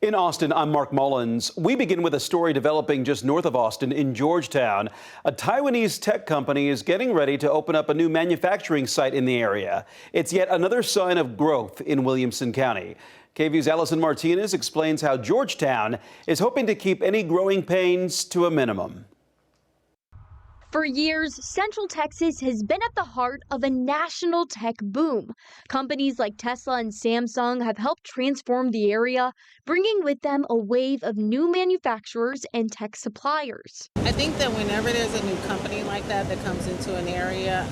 In Austin, I'm Mark Mullins. We begin with a story developing just north of Austin in Georgetown. A Taiwanese tech company is getting ready to open up a new manufacturing site in the area. It's yet another sign of growth in Williamson County. KVUE's Allison Martinez explains how Georgetown is hoping to keep any growing pains to a minimum. For years, Central Texas has been at the heart of a national tech boom. Companies like Tesla and Samsung have helped transform the area, bringing with them a wave of new manufacturers and tech suppliers. I think that whenever there's a new company like that comes into an area,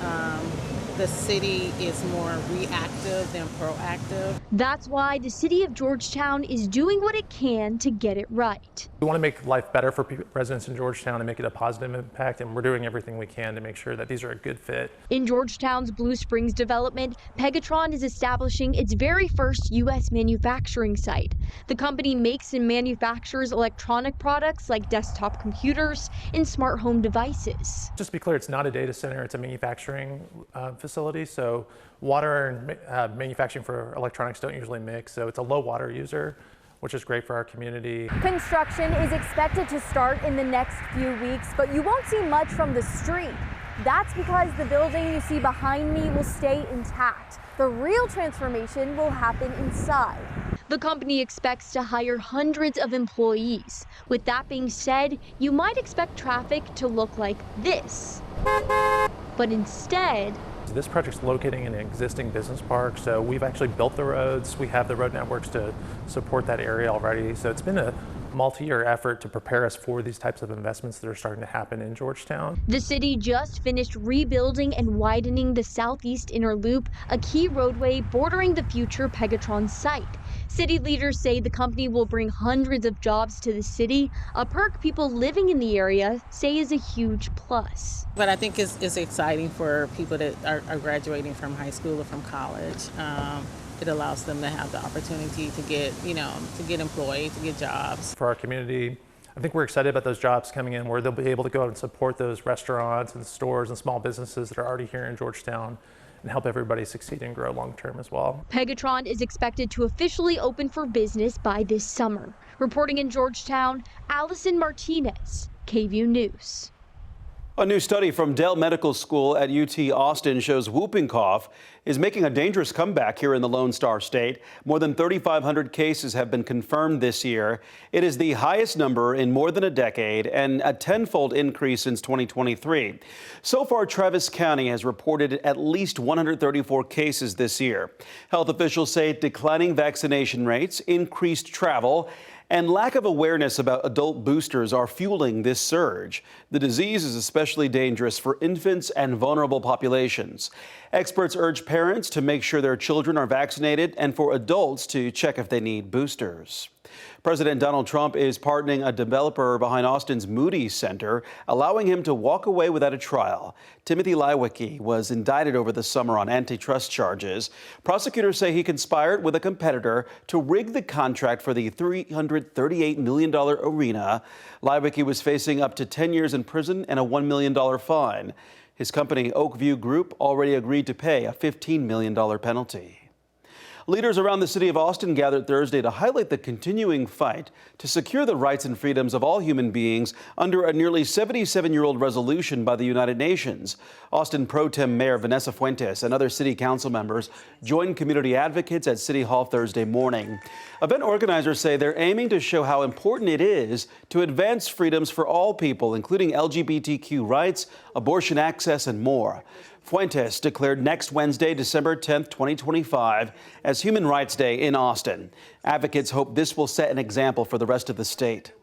the city is more reactive than proactive. That's why the city of Georgetown is doing what it can to get it right. We want to make life better for residents in Georgetown and make it a positive impact, and we're doing everything we can to make sure that these are a good fit. In Georgetown's Blue Springs development, Pegatron is establishing its very first U.S. manufacturing site. The company makes and manufactures electronic products like desktop computers and smart home devices. Just to be clear, it's not a data center, it's a manufacturing facility, so water and manufacturing for electronics don't usually mix, so it's a low water user, which is great for our community. Construction is expected to start in the next few weeks, but you won't see much from the street. That's because the building you see behind me will stay intact. The real transformation will happen inside. The company expects to hire hundreds of employees. With that being said, you might expect traffic to look like this. But instead, this project's locating in an existing business park, so we've actually built the roads. We have the road networks to support that area already. So it's been a multi-year effort to prepare us for these types of investments that are starting to happen in Georgetown. The city just finished rebuilding and widening the Southeast Inner Loop, a key roadway bordering the future Pegatron site. City leaders say the company will bring hundreds of jobs to the city, a perk people living in the area say is a huge plus. But I think it's exciting for people that are graduating from high school or from college. It allows them to have the opportunity to get, to get employed, to get jobs. For our community, I think we're excited about those jobs coming in where they'll be able to go out and support those restaurants and stores and small businesses that are already here in Georgetown and help everybody succeed and grow long term as well. Pegatron is expected to officially open for business by this summer. Reporting in Georgetown, Allison Martinez, KVUE News. A new study from Dell Medical School at UT Austin shows whooping cough is making a dangerous comeback here in the Lone Star State. More than 3,500 cases have been confirmed this year. It is the highest number in more than a decade and a tenfold increase since 2023. So far, Travis County has reported at least 134 cases this year. Health officials say declining vaccination rates, increased travel, and lack of awareness about adult boosters are fueling this surge. The disease is especially dangerous for infants and vulnerable populations. Experts urge parents to make sure their children are vaccinated and for adults to check if they need boosters. President Donald Trump is pardoning a developer behind Austin's Moody Center, allowing him to walk away without a trial. Timothy Leiweke was indicted over the summer on antitrust charges. Prosecutors say he conspired with a competitor to rig the contract for the $338 million arena. Leiweke was facing up to 10 years in prison and a $1 million fine. His company, Oakview Group, already agreed to pay a $15 million penalty. Leaders around the city of Austin gathered Thursday to highlight the continuing fight to secure the rights and freedoms of all human beings under a nearly 77-year-old resolution by the United Nations. Austin Pro Tem Mayor Vanessa Fuentes and other city council members joined community advocates at City Hall Thursday morning. Event organizers say they're aiming to show how important it is to advance freedoms for all people, including LGBTQ rights, abortion access, and more. Fuentes declared next Wednesday, December 10th, 2025, as Human Rights Day in Austin. Advocates hope this will set an example for the rest of the state.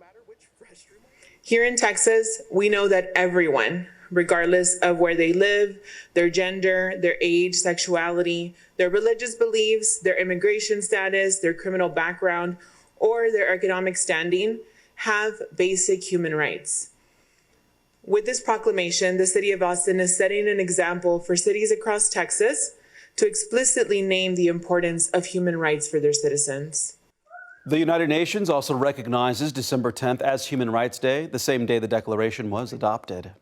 Here in Texas, we know that everyone, regardless of where they live, their gender, their age, sexuality, their religious beliefs, their immigration status, their criminal background, or their economic standing, have basic human rights. With this proclamation, the city of Austin is setting an example for cities across Texas to explicitly name the importance of human rights for their citizens. The United Nations also recognizes December 10th as Human Rights Day, the same day the declaration was adopted.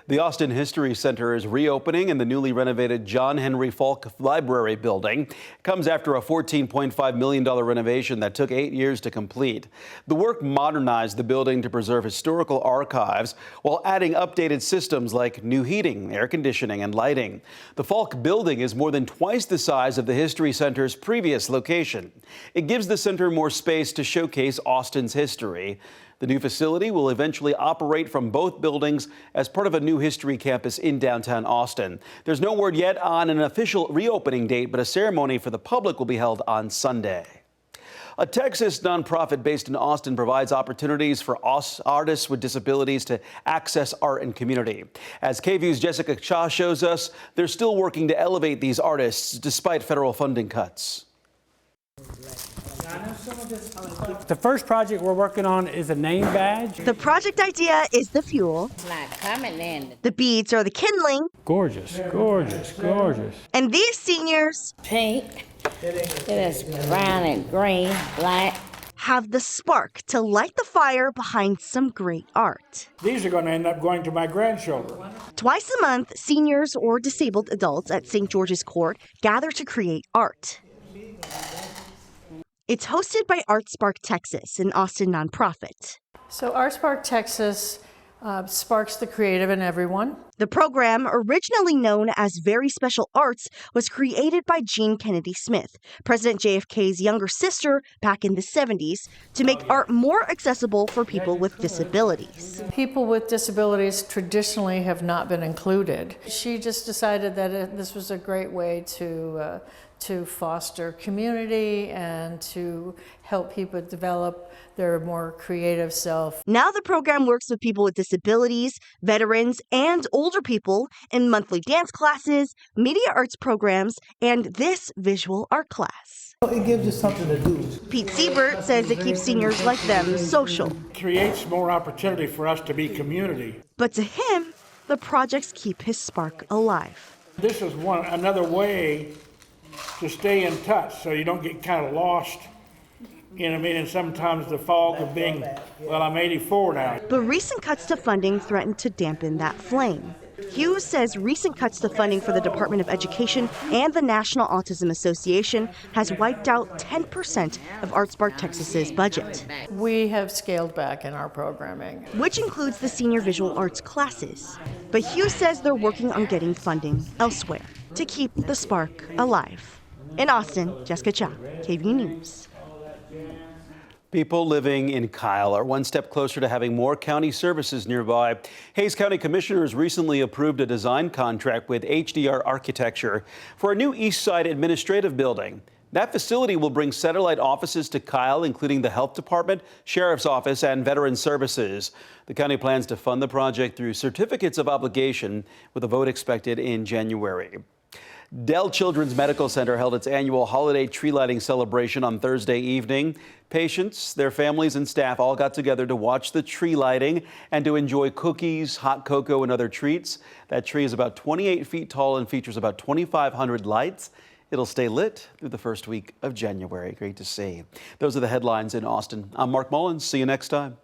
The Austin History Center is reopening in the newly renovated John Henry Falk Library building. It comes after a $14.5 million renovation that took 8 years to complete. The work modernized the building to preserve historical archives while adding updated systems like new heating, air conditioning, and lighting. The Falk building is more than twice the size of the History Center's previous location. It gives the center more space to showcase Austin's history. The new facility will eventually operate from both buildings as part of a new history campus in downtown Austin. There's no word yet on an official reopening date, but a ceremony for the public will be held on Sunday. A Texas nonprofit based in Austin provides opportunities for artists with disabilities to access art and community. As KVUE's Jessica Cha shows us, they're still working to elevate these artists despite federal funding cuts. The first project we're working on is a name badge. The project idea is the fuel. Not coming in. The beads are the kindling. Gorgeous, gorgeous, gorgeous. And these seniors Pink. It is brown and green, black. have the spark to light the fire behind some great art. These are going to end up going to my grandchildren. Twice a month, seniors or disabled adults at St. George's Court gather to create art. It's hosted by ArtSpark Texas, an Austin nonprofit. So ArtSpark Texas sparks the creative in everyone. The program, originally known as Very Special Arts, was created by Jean Kennedy Smith, President JFK's younger sister, back in the 70s, to make art more accessible for people with disabilities. People with disabilities traditionally have not been included. She just decided that this was a great way to foster community and to help people develop their more creative self. Now the program works with people with disabilities, veterans, and older people in monthly dance classes, media arts programs, and this visual art class. It gives us something to do. Pete Siebert says it keeps seniors like them social. Creates more opportunity for us to be community. But to him, the projects keep his spark alive. This is another way to stay in touch so you don't get kind of lost. You know what I mean? And sometimes the fog of being, well, I'm 84 now. But recent cuts to funding threaten to dampen that flame. Hughes says recent cuts to funding for the Department of Education and the National Autism Association has wiped out 10% of ArtSpark Texas's budget. We have scaled back in our programming, which includes the senior visual arts classes. But Hughes says they're working on getting funding elsewhere to keep the spark alive. In Austin, Jessica Cha, KVUE News. People living in Kyle are one step closer to having more county services nearby. Hays County Commissioners recently approved a design contract with HDR Architecture for a new East Side administrative building. That facility will bring satellite offices to Kyle, including the Health Department, Sheriff's Office, and Veteran Services. The county plans to fund the project through certificates of obligation, with a vote expected in January. Dell Children's Medical Center held its annual holiday tree lighting celebration on Thursday evening. Patients, their families, and staff all got together to watch the tree lighting and to enjoy cookies, hot cocoa, and other treats. That tree is about 28 feet tall and features about 2,500 lights. It'll stay lit through the first week of January. Great to see. Those are the headlines in Austin. I'm Mark Mullins. See you next time.